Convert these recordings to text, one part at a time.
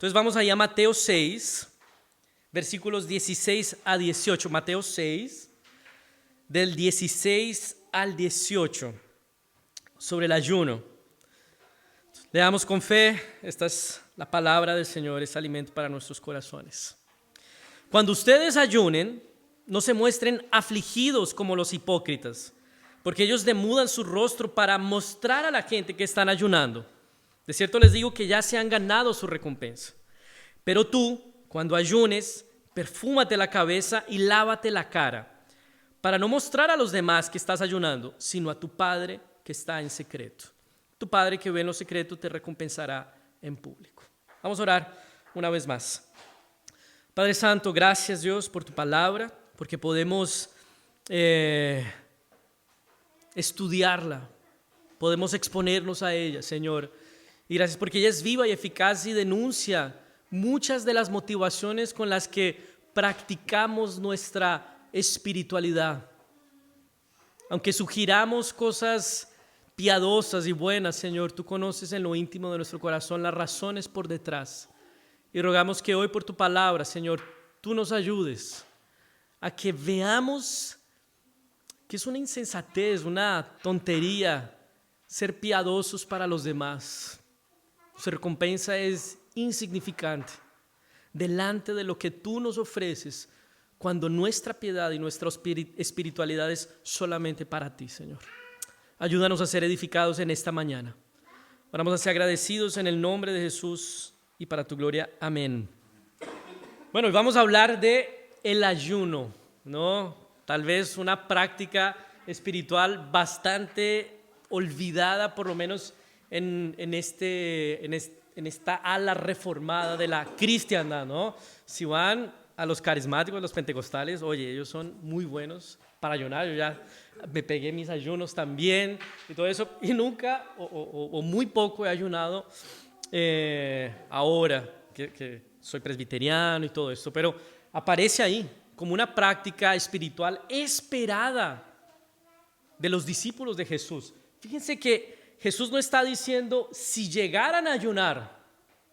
Entonces vamos allá a Mateo 6, versículos 16 a 18. Mateo 6, del 16 al 18, sobre el ayuno. Leamos con fe, esta es la palabra del Señor, es alimento para nuestros corazones. Cuando ustedes ayunen, no se muestren afligidos como los hipócritas, porque ellos demudan su rostro para mostrar a la gente que están ayunando. De cierto les digo que ya se han ganado su recompensa. Pero tú, cuando ayunes, perfúmate la cabeza y lávate la cara, para no mostrar a los demás que estás ayunando, sino a tu Padre que está en secreto. Tu Padre que ve en lo secreto te recompensará en público. Vamos a orar una vez más. Padre Santo, gracias Dios por tu palabra, porque podemos estudiarla, podemos exponernos a ella, Señor. Y gracias porque ella es viva y eficaz y denuncia muchas de las motivaciones con las que practicamos nuestra espiritualidad. Aunque sugiramos cosas piadosas y buenas, Señor, tú conoces en lo íntimo de nuestro corazón las razones por detrás. Y rogamos que hoy por tu palabra, Señor, tú nos ayudes a que veamos que es una insensatez, una tontería ser piadosos para los demás. Su recompensa es insignificante delante de lo que tú nos ofreces cuando nuestra piedad y nuestra espiritualidad es solamente para ti, Señor. Ayúdanos a ser edificados en esta mañana. Vamos a ser agradecidos en el nombre de Jesús y para tu gloria. Amén. Bueno, vamos a hablar de el ayuno, ¿no? Tal vez una práctica espiritual bastante olvidada, por lo menos en esta ala reformada de la cristiandad, ¿no? Si van a los carismáticos, los pentecostales, oye, ellos son muy buenos para ayunar. Yo ya me pegué mis ayunos también y todo eso, y nunca o muy poco he ayunado ahora que soy presbiteriano y todo esto, pero aparece ahí como una práctica espiritual esperada de los discípulos de Jesús. Fíjense que Jesús no está diciendo si llegaran a ayunar,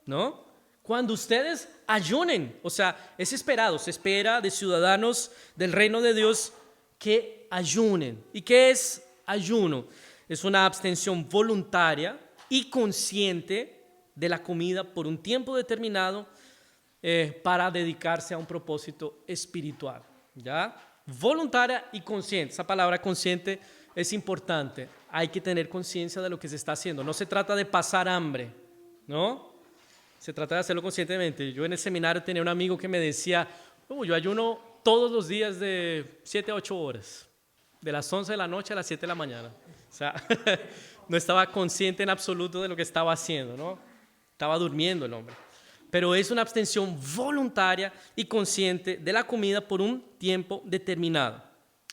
¿no? Cuando ustedes ayunen, o sea, es esperado, se espera de ciudadanos del reino de Dios que ayunen. ¿Y qué es ayuno? Es una abstención voluntaria y consciente de la comida por un tiempo determinado para dedicarse a un propósito espiritual, ¿ya? Voluntaria y consciente. Esa palabra consciente es importante. Hay que tener conciencia de lo que se está haciendo. No se trata de pasar hambre, ¿no? Se trata de hacerlo conscientemente. Yo en el seminario tenía un amigo que me decía, yo ayuno todos los días de 7 a 8 horas, de las 11 de la noche a las 7 de la mañana. O sea, no estaba consciente en absoluto de lo que estaba haciendo, ¿no? Estaba durmiendo el hombre. Pero es una abstención voluntaria y consciente de la comida por un tiempo determinado.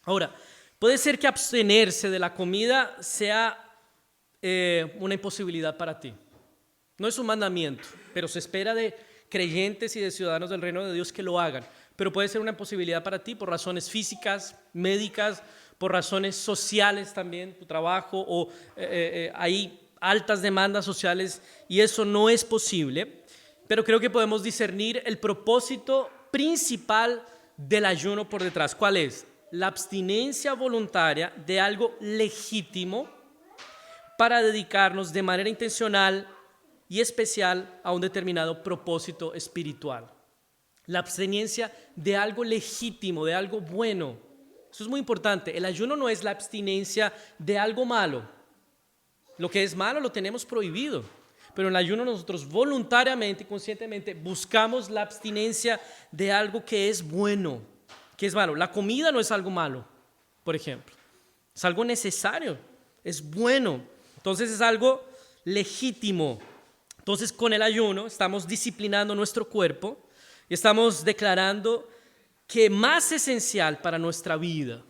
Ahora, puede ser que abstenerse de la comida sea una imposibilidad para ti. No es un mandamiento, pero se espera de creyentes y de ciudadanos del reino de Dios que lo hagan. Pero puede ser una imposibilidad para ti por razones físicas, médicas, por razones sociales también, tu trabajo, o hay altas demandas sociales y eso no es posible. Pero creo que podemos discernir el propósito principal del ayuno por detrás. ¿Cuál es? La abstinencia voluntaria de algo legítimo para dedicarnos de manera intencional y especial a un determinado propósito espiritual. La abstinencia de algo legítimo, de algo bueno. Eso es muy importante. El ayuno no es la abstinencia de algo malo. Lo que es malo lo tenemos prohibido. Pero en el ayuno nosotros voluntariamente y conscientemente buscamos la abstinencia de algo que es bueno, que es malo. La comida no es algo malo, por ejemplo. Es algo necesario, es bueno. Entonces es algo legítimo. Entonces con el ayuno estamos disciplinando nuestro cuerpo y estamos declarando que más esencial para nuestra vida,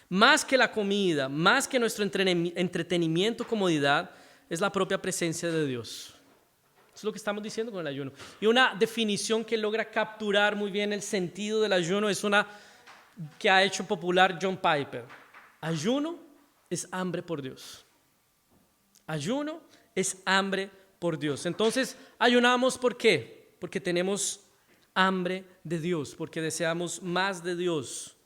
más que la comida, más que nuestro entretenimiento, comodidad, es la propia presencia de Dios. Eso es lo que estamos diciendo con el ayuno. Y una definición que logra capturar muy bien el sentido del ayuno es una que ha hecho popular John Piper. Ayuno es hambre por Dios. Ayuno es hambre por Dios. Entonces, ayunamos ¿por qué? Porque tenemos hambre de Dios, porque deseamos más de Dios.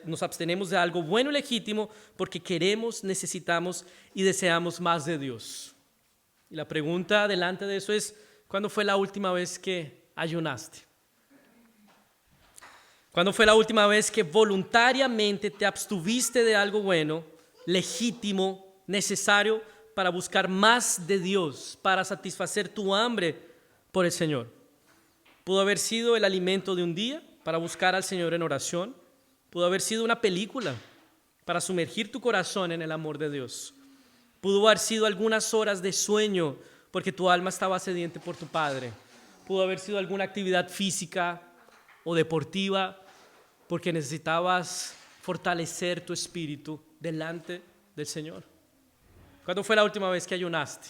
Nos abstenemos de algo bueno y legítimo porque queremos, necesitamos y deseamos más de Dios. Y la pregunta delante de eso es, ¿cuándo fue la última vez que ayunaste? ¿Cuándo fue la última vez que voluntariamente te abstuviste de algo bueno, legítimo, necesario para buscar más de Dios, para satisfacer tu hambre por el Señor? Pudo haber sido el alimento de un día para buscar al Señor en oración. Pudo haber sido una película para sumergir tu corazón en el amor de Dios. Pudo haber sido algunas horas de sueño porque tu alma estaba sediente por tu Padre. Pudo haber sido alguna actividad física o deportiva porque necesitabas fortalecer tu espíritu delante del Señor. ¿Cuándo fue la última vez que ayunaste?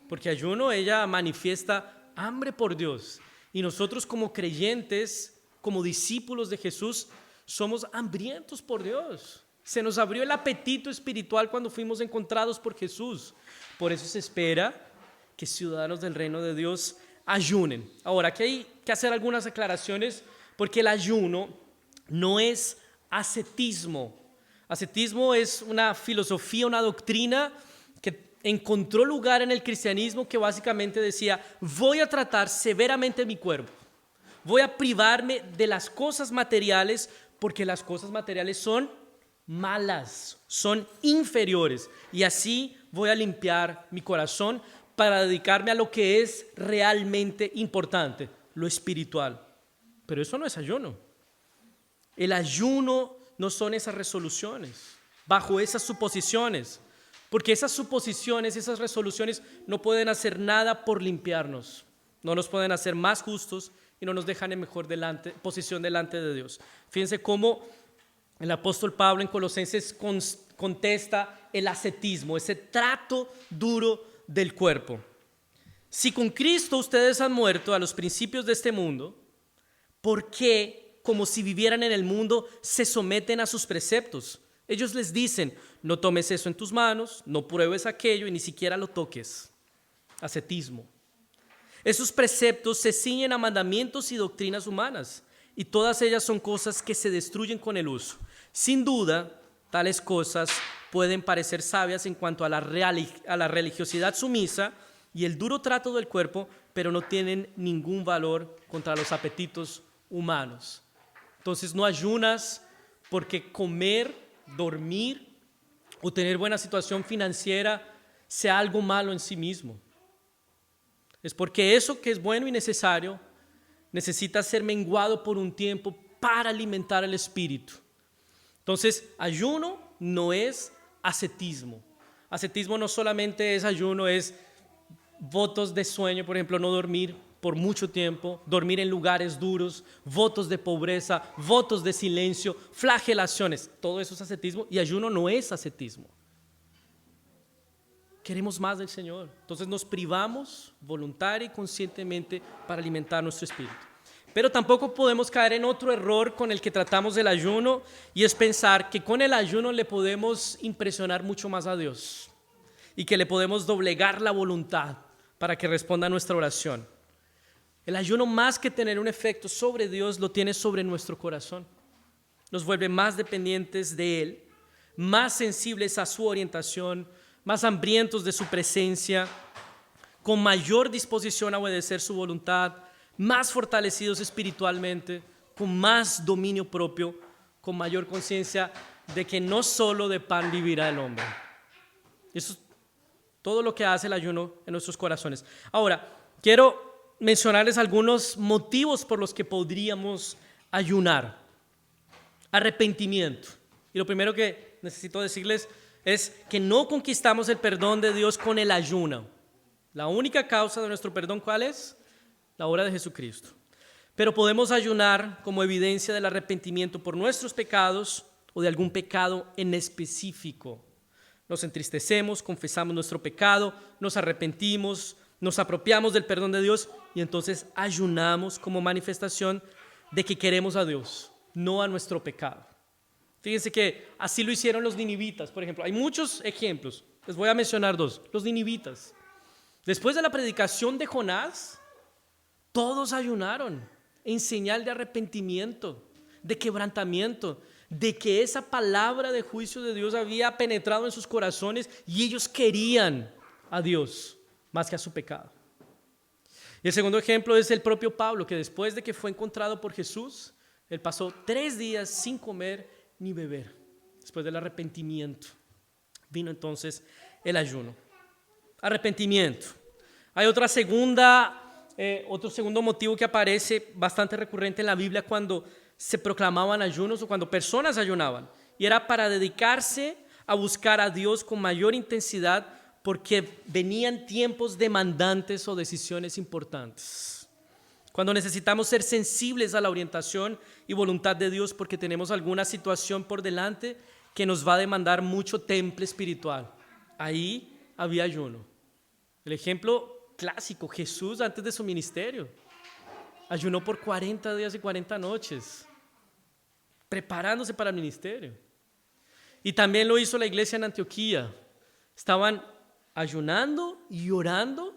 Porque ayuno, ella manifiesta hambre por Dios. Y nosotros como creyentes, como discípulos de Jesús, somos hambrientos por Dios. Se nos abrió el apetito espiritual cuando fuimos encontrados por Jesús. Por eso se espera que ciudadanos del reino de Dios ayunen. Ahora, aquí hay que hacer algunas aclaraciones porque el ayuno no es ascetismo. Ascetismo es una filosofía, una doctrina que encontró lugar en el cristianismo que básicamente decía, voy a tratar severamente mi cuerpo. Voy a privarme de las cosas materiales porque las cosas materiales son malas, son inferiores. Y así voy a limpiar mi corazón para dedicarme a lo que es realmente importante, lo espiritual. Pero eso no es ayuno. El ayuno no son esas resoluciones, bajo esas suposiciones. Porque esas suposiciones, esas resoluciones no pueden hacer nada por limpiarnos. No nos pueden hacer más justos y no nos dejan en mejor posición delante de Dios. Fíjense cómo el apóstol Pablo en Colosenses contesta el ascetismo, ese trato duro del cuerpo. Si con Cristo ustedes han muerto a los principios de este mundo, ¿por qué, como si vivieran en el mundo, se someten a sus preceptos? Ellos les dicen, no tomes eso en tus manos, no pruebes aquello y ni siquiera lo toques. Ascetismo. Esos preceptos se ciñen a mandamientos y doctrinas humanas, y todas ellas son cosas que se destruyen con el uso. Sin duda, tales cosas pueden parecer sabias en cuanto a la religiosidad sumisa y el duro trato del cuerpo, pero no tienen ningún valor contra los apetitos humanos. Entonces no ayunas porque comer, dormir o tener buena situación financiera sea algo malo en sí mismo. Es porque eso que es bueno y necesario necesita ser menguado por un tiempo para alimentar el espíritu. Entonces, ayuno no es ascetismo. Ascetismo no solamente es ayuno, es votos de sueño, por ejemplo, no dormir por mucho tiempo, dormir en lugares duros, votos de pobreza, votos de silencio, flagelaciones. Todo eso es ascetismo y ayuno no es ascetismo. Queremos más del Señor. Entonces nos privamos voluntaria y conscientemente para alimentar nuestro espíritu. Pero tampoco podemos caer en otro error con el que tratamos el ayuno y es pensar que con el ayuno le podemos impresionar mucho más a Dios y que le podemos doblegar la voluntad para que responda a nuestra oración. El ayuno, más que tener un efecto sobre Dios, lo tiene sobre nuestro corazón. Nos vuelve más dependientes de Él, más sensibles a su orientación, más hambrientos de su presencia, con mayor disposición a obedecer su voluntad, más fortalecidos espiritualmente, con más dominio propio, con mayor conciencia de que no solo de pan vivirá el hombre. Eso es todo lo que hace el ayuno en nuestros corazones. Ahora, quiero mencionarles algunos motivos por los que podríamos ayunar. Arrepentimiento. Y lo primero que necesito decirles es que no conquistamos el perdón de Dios con el ayuno. La única causa de nuestro perdón, ¿cuál es? La obra de Jesucristo. Pero podemos ayunar como evidencia del arrepentimiento por nuestros pecados o de algún pecado en específico. Nos entristecemos, confesamos nuestro pecado, nos arrepentimos, nos apropiamos del perdón de Dios y entonces ayunamos como manifestación de que queremos a Dios, no a nuestro pecado. Fíjense que así lo hicieron los ninivitas, por ejemplo. Hay muchos ejemplos, les voy a mencionar dos. Los ninivitas, después de la predicación de Jonás, Todos ayunaron en señal de arrepentimiento, de quebrantamiento, de que esa palabra de juicio de Dios había penetrado en sus corazones y ellos querían a Dios más que a su pecado. Y el segundo ejemplo es el propio Pablo, que después de que fue encontrado por Jesús, él pasó 3 días sin comer ni beber. Después del arrepentimiento vino entonces el ayuno. Arrepentimiento. Hay otro segundo motivo que aparece bastante recurrente en la Biblia cuando se proclamaban ayunos o cuando personas ayunaban. Y era para dedicarse a buscar a Dios con mayor intensidad porque venían tiempos demandantes o decisiones importantes. Cuando necesitamos ser sensibles a la orientación y voluntad de Dios porque tenemos alguna situación por delante que nos va a demandar mucho temple espiritual. Ahí había ayuno. El ejemplo clásico, Jesús antes de su ministerio ayunó por 40 días y 40 noches, preparándose para el ministerio. Y también lo hizo la iglesia en Antioquía. Estaban ayunando y orando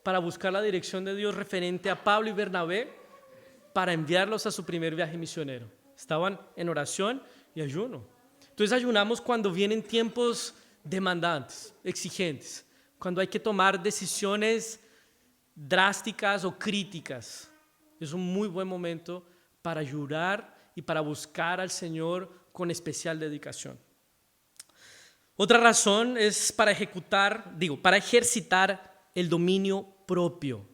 para buscar la dirección de Dios referente a Pablo y Bernabé para enviarlos a su primer viaje misionero. Estaban en oración y ayuno. Entonces ayunamos cuando vienen tiempos demandantes, exigentes, cuando hay que tomar decisiones drásticas o críticas. Es un muy buen momento para ayunar y para buscar al Señor con especial dedicación. Otra razón es para ejercitar el dominio propio.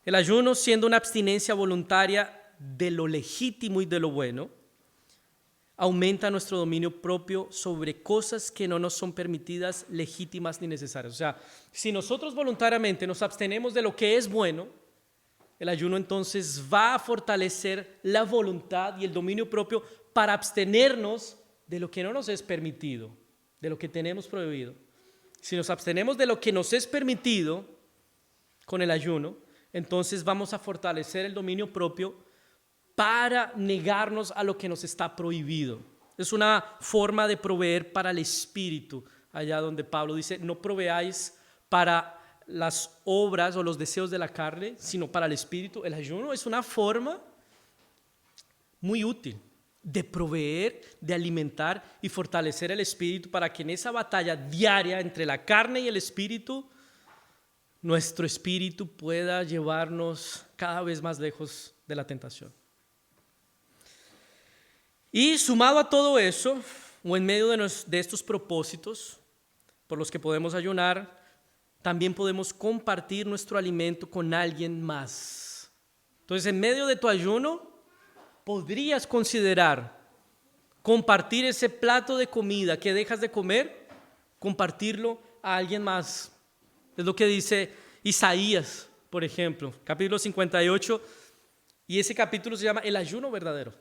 El ayuno, siendo una abstinencia voluntaria de lo legítimo y de lo bueno, aumenta nuestro dominio propio sobre cosas que no nos son permitidas, legítimas ni necesarias. O sea, si nosotros voluntariamente nos abstenemos de lo que es bueno, el ayuno entonces va a fortalecer la voluntad y el dominio propio para abstenernos de lo que no nos es permitido, de lo que tenemos prohibido. Si nos abstenemos de lo que nos es permitido con el ayuno, entonces vamos a fortalecer el dominio propio para negarnos a lo que nos está prohibido. Es una forma de proveer para el espíritu, allá donde Pablo dice, no proveáis para las obras o los deseos de la carne, sino para el espíritu. El ayuno es una forma muy útil de proveer, de alimentar y fortalecer el espíritu para que en esa batalla diaria entre la carne y el espíritu, nuestro espíritu pueda llevarnos cada vez más lejos de la tentación. Y sumado a todo eso, o en medio de estos propósitos por los que podemos ayunar, también podemos compartir nuestro alimento con alguien más. Entonces, en medio de tu ayuno, podrías considerar compartir ese plato de comida que dejas de comer, compartirlo a alguien más. Es lo que dice Isaías, por ejemplo, capítulo 58, y ese capítulo se llama El ayuno verdadero.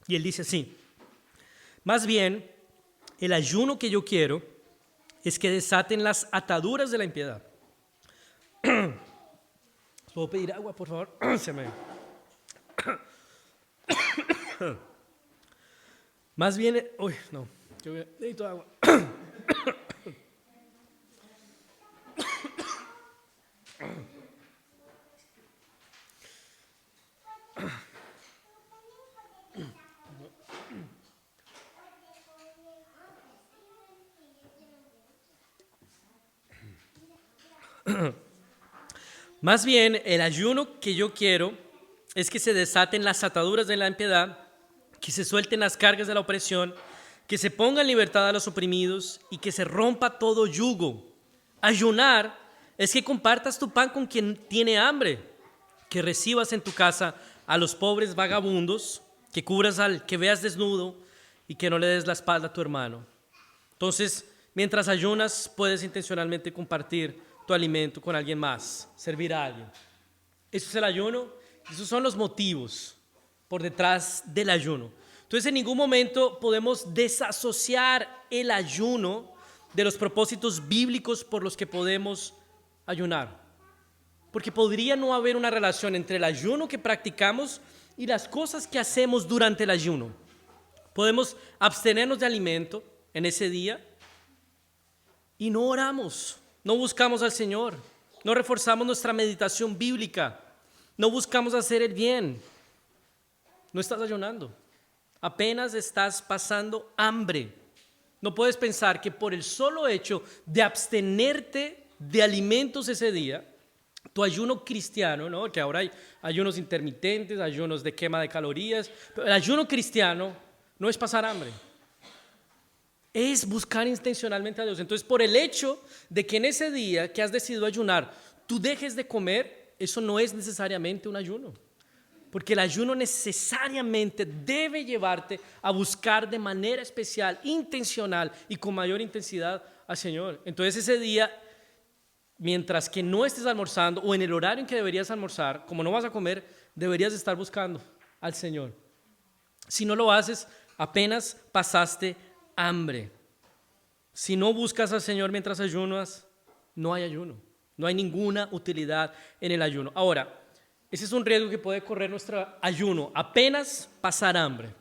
Y él dice así: más bien, el ayuno que yo quiero es que desaten las ataduras de la impiedad. ¿Puedo pedir agua, por favor? Más bien, yo necesito agua. Más bien, el ayuno que yo quiero es que se desaten las ataduras de la impiedad, que se suelten las cargas de la opresión, que se ponga en libertad a los oprimidos y que se rompa todo yugo. Ayunar es que compartas tu pan con quien tiene hambre, que recibas en tu casa a los pobres vagabundos, que cubras al que veas desnudo y que no le des la espalda a tu hermano. Entonces, mientras ayunas, puedes intencionalmente compartir tu alimento con alguien más, servir a alguien. Eso es el ayuno, esos son los motivos por detrás del ayuno. Entonces, en ningún momento podemos desasociar el ayuno de los propósitos bíblicos por los que podemos ayunar. Porque podría no haber una relación entre el ayuno que practicamos y las cosas que hacemos durante el ayuno. Podemos abstenernos de alimento en ese día y no oramos. no buscamos al Señor, no reforzamos nuestra meditación bíblica, no buscamos hacer el bien, no estás ayunando, apenas estás pasando hambre. No puedes pensar que por el solo hecho de abstenerte de alimentos ese día, tu ayuno cristiano, ¿no? Que ahora hay ayunos intermitentes, ayunos de quema de calorías, pero el ayuno cristiano no es pasar hambre, es buscar intencionalmente a Dios. Entonces, por el hecho de que en ese día que has decidido ayunar, tú dejes de comer, eso no es necesariamente un ayuno. Porque el ayuno necesariamente debe llevarte a buscar de manera especial, intencional y con mayor intensidad al Señor. Entonces ese día, mientras que no estés almorzando o en el horario en que deberías almorzar, como no vas a comer, deberías estar buscando al Señor. Si no lo haces, apenas pasaste hambre. Si no buscas al Señor mientras ayunas, no hay ayuno. No hay ninguna utilidad en el ayuno. Ahora, ese es un riesgo que puede correr nuestro ayuno, apenas pasar hambre.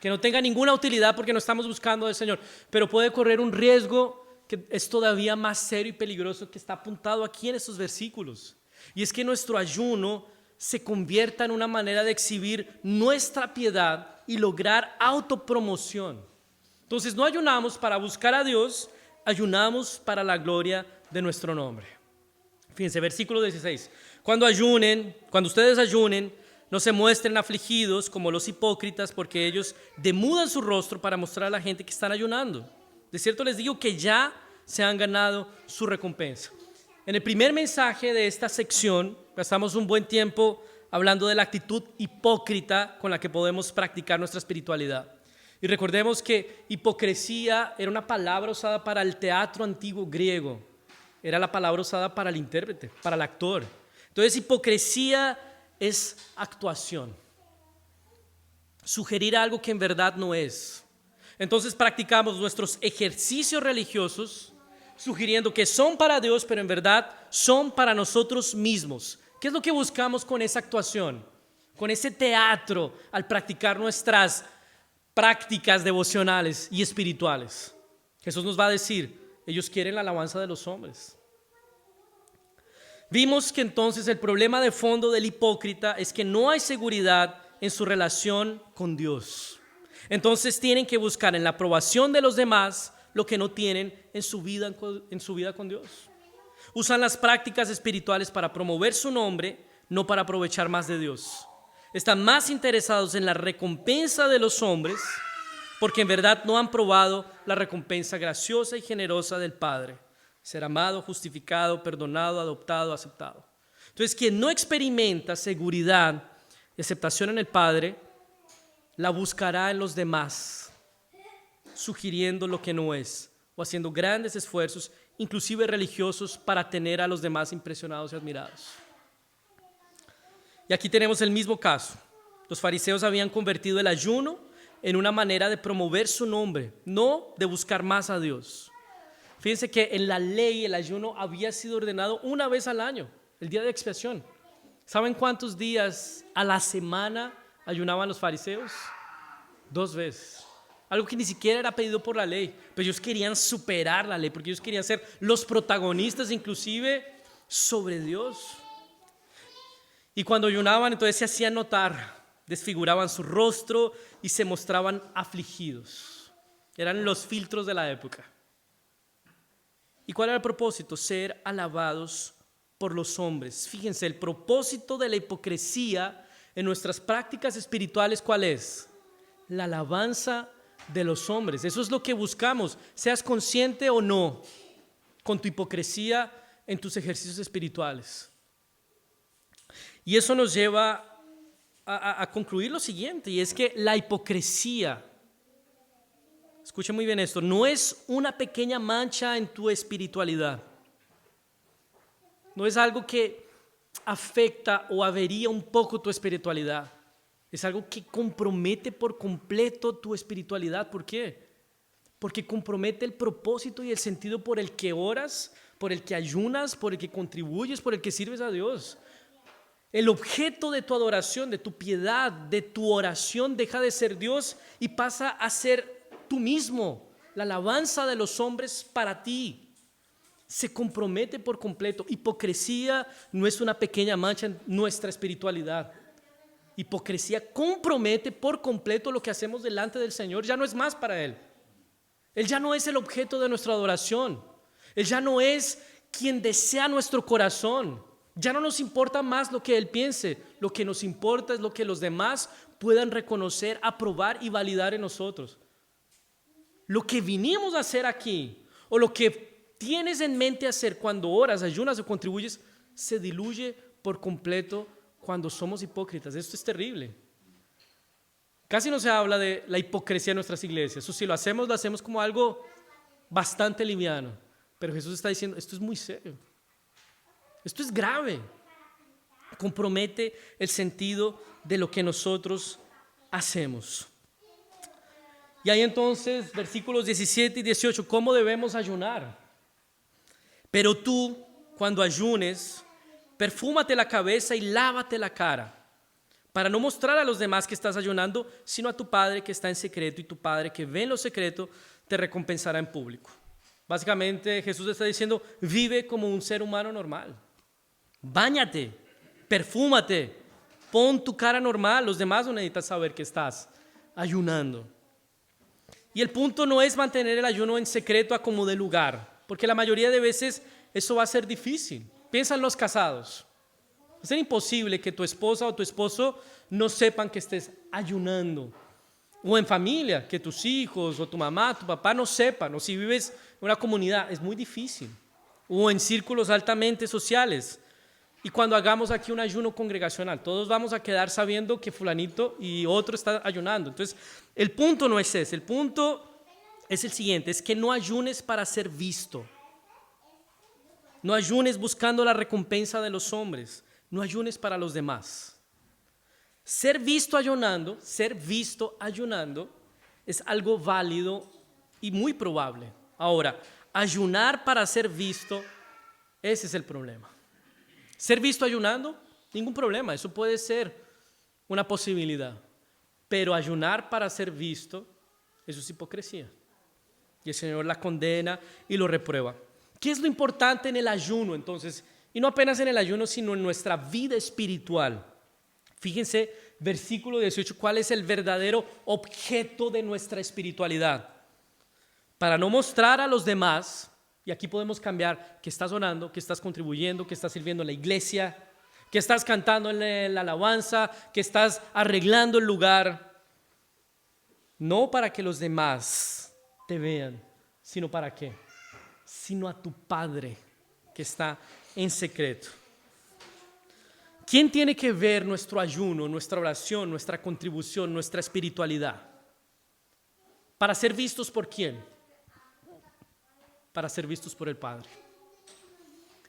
Que no tenga ninguna utilidad porque no estamos buscando al Señor, pero puede correr un riesgo que es todavía más serio y peligroso que está apuntado aquí en estos versículos. Y es que nuestro ayuno se convierta en una manera de exhibir nuestra piedad y lograr autopromoción. Entonces no ayunamos para buscar a Dios, ayunamos para la gloria de nuestro nombre. Fíjense, versículo 16. Cuando ustedes ayunen, no se muestren afligidos como los hipócritas, porque ellos demudan su rostro para mostrar a la gente que están ayunando. De cierto les digo que ya se han ganado su recompensa. En el primer mensaje de esta sección, gastamos un buen tiempo hablando de la actitud hipócrita con la que podemos practicar nuestra espiritualidad. Y recordemos que hipocresía era una palabra usada para el teatro antiguo griego. Era la palabra usada para el intérprete, para el actor. Entonces, hipocresía es actuación. Sugerir algo que en verdad no es. Entonces, practicamos nuestros ejercicios religiosos sugiriendo que son para Dios, pero en verdad son para nosotros mismos. ¿Qué es lo que buscamos con esa actuación? Con ese teatro al practicar nuestras prácticas devocionales y espirituales. Jesús nos va a decir, ellos quieren la alabanza de los hombres. Vimos que entonces el problema de fondo del hipócrita es que no hay seguridad en su relación con Dios. Entonces tienen que buscar en la aprobación de los demás lo que no tienen en su vida con Dios. Usan las prácticas espirituales para promover su nombre, no para aprovechar más de Dios. Están más interesados en la recompensa de los hombres, porque en verdad no han probado la recompensa graciosa y generosa del Padre. Ser amado, justificado, perdonado, adoptado, aceptado. Entonces, quien no experimenta seguridad y aceptación en el Padre, la buscará en los demás, sugiriendo lo que no es, o haciendo grandes esfuerzos, inclusive religiosos, para tener a los demás impresionados y admirados. Y aquí tenemos el mismo caso. Los fariseos habían convertido el ayuno en una manera de promover su nombre, no de buscar más a Dios. Fíjense que en la ley el ayuno había sido ordenado una vez al año, el día de expiación. ¿Saben cuántos días a la semana ayunaban los fariseos? 2 veces. Algo que ni siquiera era pedido por la ley, pero ellos querían superar la ley, porque ellos querían ser los protagonistas inclusive sobre Dios. Y cuando ayunaban, entonces se hacían notar, desfiguraban su rostro y se mostraban afligidos. Eran los filtros de la época. ¿Y cuál era el propósito? Ser alabados por los hombres. Fíjense, el propósito de la hipocresía en nuestras prácticas espirituales, ¿cuál es? La alabanza de los hombres. Eso es lo que buscamos, seas consciente o no, con tu hipocresía en tus ejercicios espirituales. Y eso nos lleva a concluir lo siguiente, y es que la hipocresía, escuchen muy bien esto, no es una pequeña mancha en tu espiritualidad. No es algo que afecta o avería un poco tu espiritualidad. Es algo que compromete por completo tu espiritualidad. ¿Por qué? Porque compromete el propósito y el sentido por el que oras, por el que ayunas, por el que contribuyes, por el que sirves a Dios. El objeto de tu adoración, de tu piedad, de tu oración deja de ser Dios y pasa a ser tú mismo, la alabanza de los hombres para ti. se compromete por completo. Hipocresía no es una pequeña mancha en nuestra espiritualidad. Hipocresía compromete por completo lo que hacemos delante del Señor. Ya no es más para Él. Él ya no es el objeto de nuestra adoración. Él ya no es quien desea nuestro corazón. Ya no nos importa más lo que Él piense. Lo que nos importa es lo que los demás puedan reconocer, aprobar y validar en nosotros. Lo que vinimos a hacer aquí, o lo que tienes en mente hacer cuando oras, ayunas o contribuyes, se diluye por completo cuando somos hipócritas. Esto es terrible. Casi no se habla de la hipocresía en nuestras iglesias. O si lo hacemos como algo bastante liviano. Pero Jesús está diciendo, esto es muy serio. Esto es grave. Compromete el sentido de lo que nosotros hacemos. Y ahí entonces, versículos 17 y 18, ¿cómo debemos ayunar? Pero tú, cuando ayunes, perfúmate la cabeza y lávate la cara, para no mostrar a los demás que estás ayunando, sino a tu Padre que está en secreto, y tu Padre que ve en lo secreto te recompensará en público. Básicamente Jesús está diciendo, vive como un ser humano normal. Báñate, perfúmate, pon tu cara normal. Los demás no necesitan saber que estás ayunando. Y el punto no es mantener el ayuno en secreto a como de lugar, porque la mayoría de veces eso va a ser difícil. Piensa en los casados. Va a ser imposible que tu esposa o tu esposo no sepan que estés ayunando. O en familia, que tus hijos o tu mamá, tu papá no sepan. O si vives en una comunidad, es muy difícil. O en círculos altamente sociales. Y cuando hagamos aquí un ayuno congregacional, todos vamos a quedar sabiendo que fulanito y otro está ayunando. Entonces, el punto no es ese. El punto es el siguiente, es que no ayunes para ser visto. No ayunes buscando la recompensa de los hombres. No ayunes para los demás. Ser visto ayunando es algo válido y muy probable. Ahora, ayunar para ser visto, ese es el problema. Ser visto ayunando, ningún problema, eso puede ser una posibilidad. Pero ayunar para ser visto, eso es hipocresía. Y el Señor la condena y lo reprueba. ¿Qué es lo importante en el ayuno entonces? Y no apenas en el ayuno, sino en nuestra vida espiritual. Fíjense, versículo 18, ¿cuál es el verdadero objeto de nuestra espiritualidad? Para no mostrar a los demás. Y aquí podemos cambiar que estás orando, que estás contribuyendo, que estás sirviendo en la iglesia, que estás cantando en la alabanza, que estás arreglando el lugar. No para que los demás te vean, sino para qué, sino a tu Padre que está en secreto. ¿Quién tiene que ver nuestro ayuno, nuestra oración, nuestra contribución, nuestra espiritualidad? ¿Para ser vistos por quién? Para ser vistos por el Padre.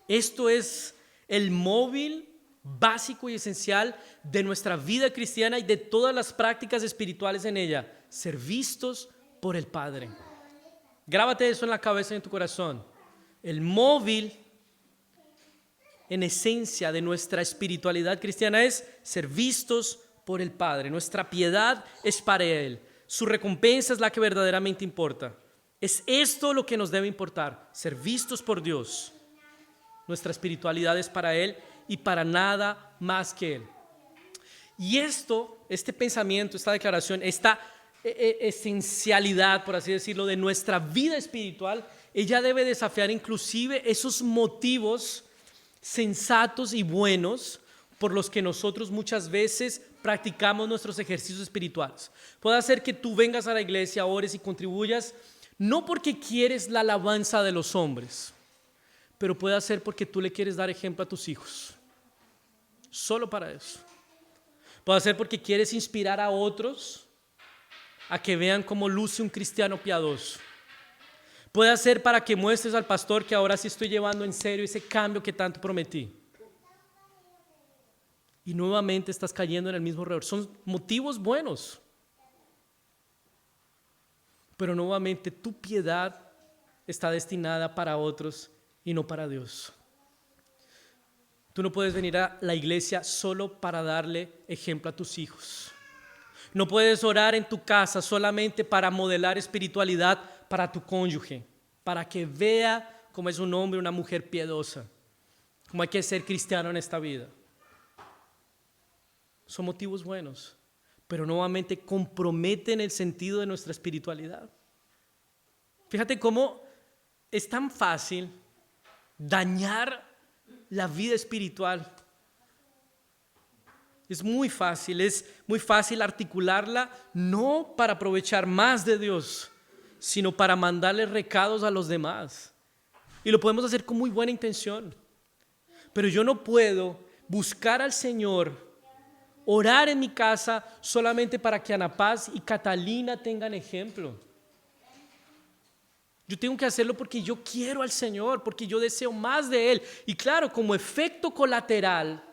Esto es el móvil básico y esencial de nuestra vida cristiana y de todas las prácticas espirituales en ella. Ser vistos por el Padre. Grábate eso en la cabeza y en tu corazón. El móvil en esencia de nuestra espiritualidad cristiana es ser vistos por el Padre. Nuestra piedad es para Él. Su recompensa es la que verdaderamente importa. Es esto lo que nos debe importar, ser vistos por Dios. Nuestra espiritualidad es para Él y para nada más que Él. Y este pensamiento, esta declaración, esta esencialidad, por así decirlo, de nuestra vida espiritual, ella debe desafiar inclusive esos motivos sensatos y buenos por los que nosotros muchas veces practicamos nuestros ejercicios espirituales. Puede ser que tú vengas a la iglesia, ores y contribuyas, no porque quieres la alabanza de los hombres, pero puede ser porque tú le quieres dar ejemplo a tus hijos. Solo para eso. Puede ser porque quieres inspirar a otros a que vean cómo luce un cristiano piadoso. Puede ser para que muestres al pastor que ahora sí estoy llevando en serio ese cambio que tanto prometí. Y nuevamente estás cayendo en el mismo error. Son motivos buenos. Pero nuevamente tu piedad está destinada para otros y no para Dios. Tú no puedes venir a la iglesia solo para darle ejemplo a tus hijos. No puedes orar en tu casa solamente para modelar espiritualidad para tu cónyuge, para que vea cómo es un hombre, una mujer piadosa, cómo hay que ser cristiano en esta vida. Son motivos buenos, pero nuevamente comprometen el sentido de nuestra espiritualidad. Fíjate cómo es tan fácil dañar la vida espiritual. Es muy fácil articularla, no para aprovechar más de Dios, sino para mandarle recados a los demás. Y lo podemos hacer con muy buena intención. Pero yo no puedo buscar al Señor, orar en mi casa solamente para que Ana Paz y Catalina tengan ejemplo. Yo tengo que hacerlo porque yo quiero al Señor, porque yo deseo más de Él. Y claro, como efecto colateral,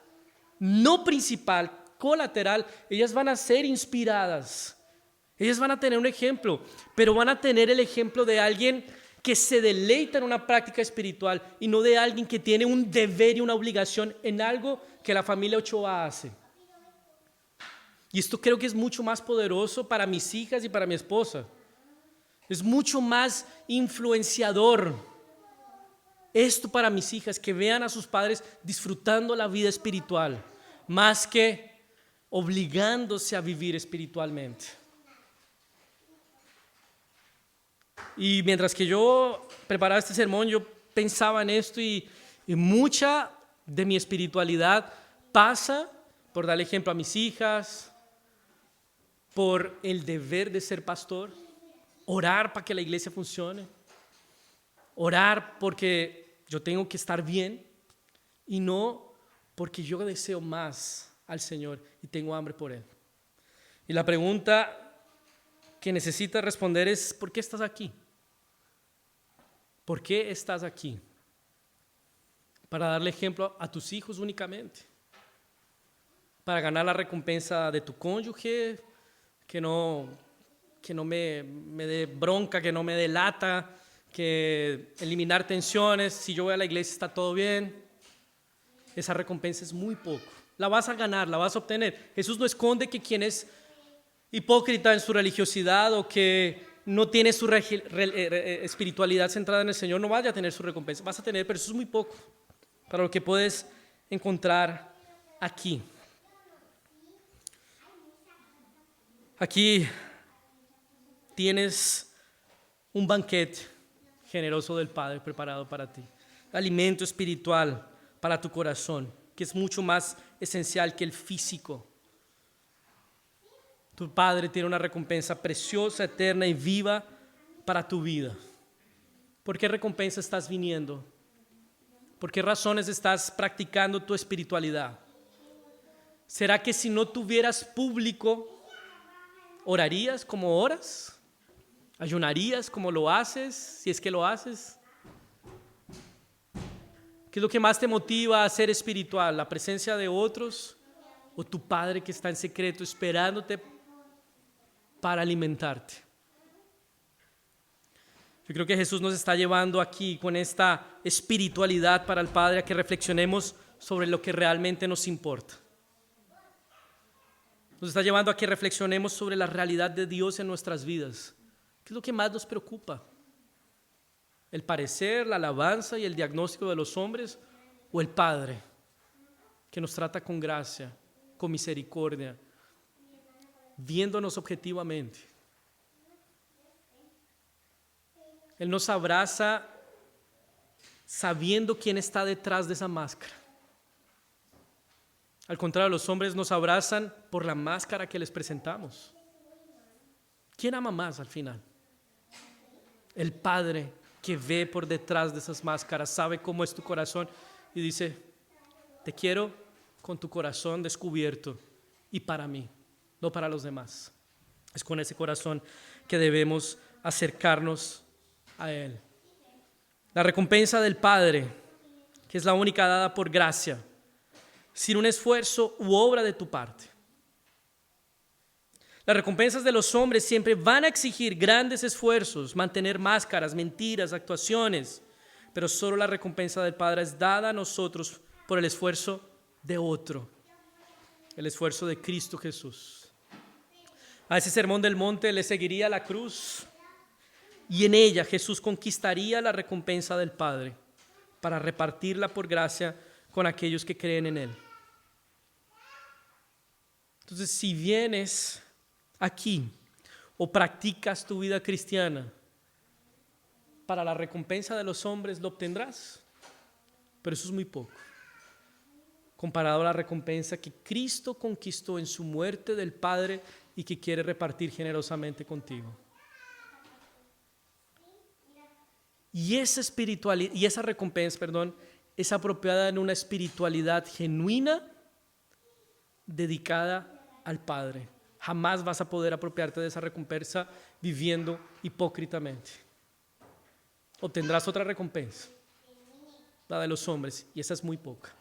no principal, colateral, ellas van a ser inspiradas. Ellas van a tener un ejemplo, pero van a tener el ejemplo de alguien que se deleita en una práctica espiritual y no de alguien que tiene un deber y una obligación en algo que la familia Ochoa hace. Y esto creo que es mucho más poderoso para mis hijas y para mi esposa. Es mucho más influenciador esto para mis hijas, que vean a sus padres disfrutando la vida espiritual, más que obligándose a vivir espiritualmente. Y mientras que yo preparaba este sermón, yo pensaba en esto y mucha de mi espiritualidad pasa por darle ejemplo a mis hijas, por el deber de ser pastor, orar para que la iglesia funcione, orar porque yo tengo que estar bien y no porque yo deseo más al Señor y tengo hambre por Él. Y la pregunta que necesitas responder es: ¿por qué estás aquí? ¿Por qué estás aquí? ¿Para darle ejemplo a tus hijos únicamente? ¿Para ganar la recompensa de tu cónyuge? Que no me dé bronca, que no me dé lata, que eliminar tensiones, si yo voy a la iglesia está todo bien. Esa recompensa es muy poco. La vas a ganar, la vas a obtener. Jesús no esconde que quien es hipócrita en su religiosidad o que no tiene su espiritualidad centrada en el Señor no vaya a tener su recompensa. Vas a tener, pero eso es muy poco para lo que puedes encontrar aquí. Aquí tienes un banquete generoso del Padre preparado para ti. Alimento espiritual para tu corazón, que es mucho más esencial que el físico. Tu Padre tiene una recompensa preciosa, eterna y viva para tu vida. ¿Por qué recompensa estás viniendo? ¿Por qué razones estás practicando tu espiritualidad? ¿Será que si no tuvieras público, orarías como oras? ¿Ayunarías como lo haces, si es que lo haces? ¿Qué es lo que más te motiva a ser espiritual? ¿La presencia de otros o tu Padre que está en secreto esperándote para alimentarte? Yo creo que Jesús nos está llevando aquí con esta espiritualidad para el Padre a que reflexionemos sobre lo que realmente nos importa. Nos está llevando a que reflexionemos sobre la realidad de Dios en nuestras vidas. ¿Qué es lo que más nos preocupa? ¿El parecer, la alabanza y el diagnóstico de los hombres o el Padre que nos trata con gracia, con misericordia, viéndonos objetivamente? Él nos abraza sabiendo quién está detrás de esa máscara. Al contrario, los hombres nos abrazan por la máscara que les presentamos. ¿Quién ama más al final? El Padre que ve por detrás de esas máscaras, sabe cómo es tu corazón y dice: te quiero con tu corazón descubierto y para mí, no para los demás. Es con ese corazón que debemos acercarnos a Él. La recompensa del Padre, que es la única dada por gracia, sin un esfuerzo u obra de tu parte. Las recompensas de los hombres siempre van a exigir grandes esfuerzos, mantener máscaras, mentiras, actuaciones, pero solo la recompensa del Padre es dada a nosotros por el esfuerzo de otro, el esfuerzo de Cristo Jesús. A ese sermón del monte le seguiría la cruz, Y en ella Jesús conquistaría la recompensa del Padre para repartirla por gracia con aquellos que creen en Él. Entonces, si vienes aquí o practicas tu vida cristiana para la recompensa de los hombres, lo obtendrás, pero eso es muy poco comparado a la recompensa que Cristo conquistó en su muerte del Padre y que quiere repartir generosamente contigo. Y esa recompensa, es apropiada en una espiritualidad genuina dedicada al Padre. Jamás vas a poder apropiarte de esa recompensa viviendo hipócritamente. Obtendrás otra recompensa, la de los hombres, y esa es muy poca.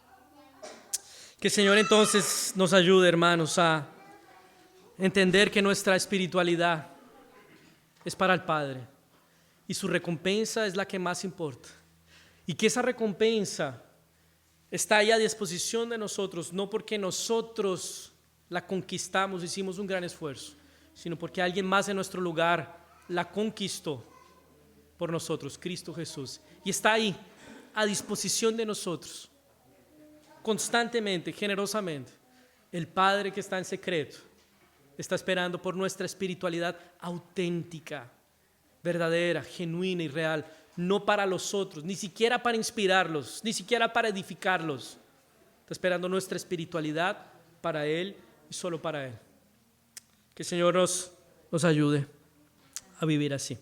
Que el Señor entonces nos ayude, hermanos, a entender que nuestra espiritualidad es para el Padre y su recompensa es la que más importa. Y que esa recompensa está ahí a disposición de nosotros, no porque nosotros la conquistamos, hicimos un gran esfuerzo, sino porque alguien más en nuestro lugar la conquistó por nosotros, Cristo Jesús. Y está ahí a disposición de nosotros, constantemente, generosamente. El Padre que está en secreto está esperando por nuestra espiritualidad auténtica, verdadera, genuina y real, no para los otros, ni siquiera para inspirarlos, ni siquiera para edificarlos. Está esperando nuestra espiritualidad para Él y solo para Él. Que el Señor nos ayude a vivir así.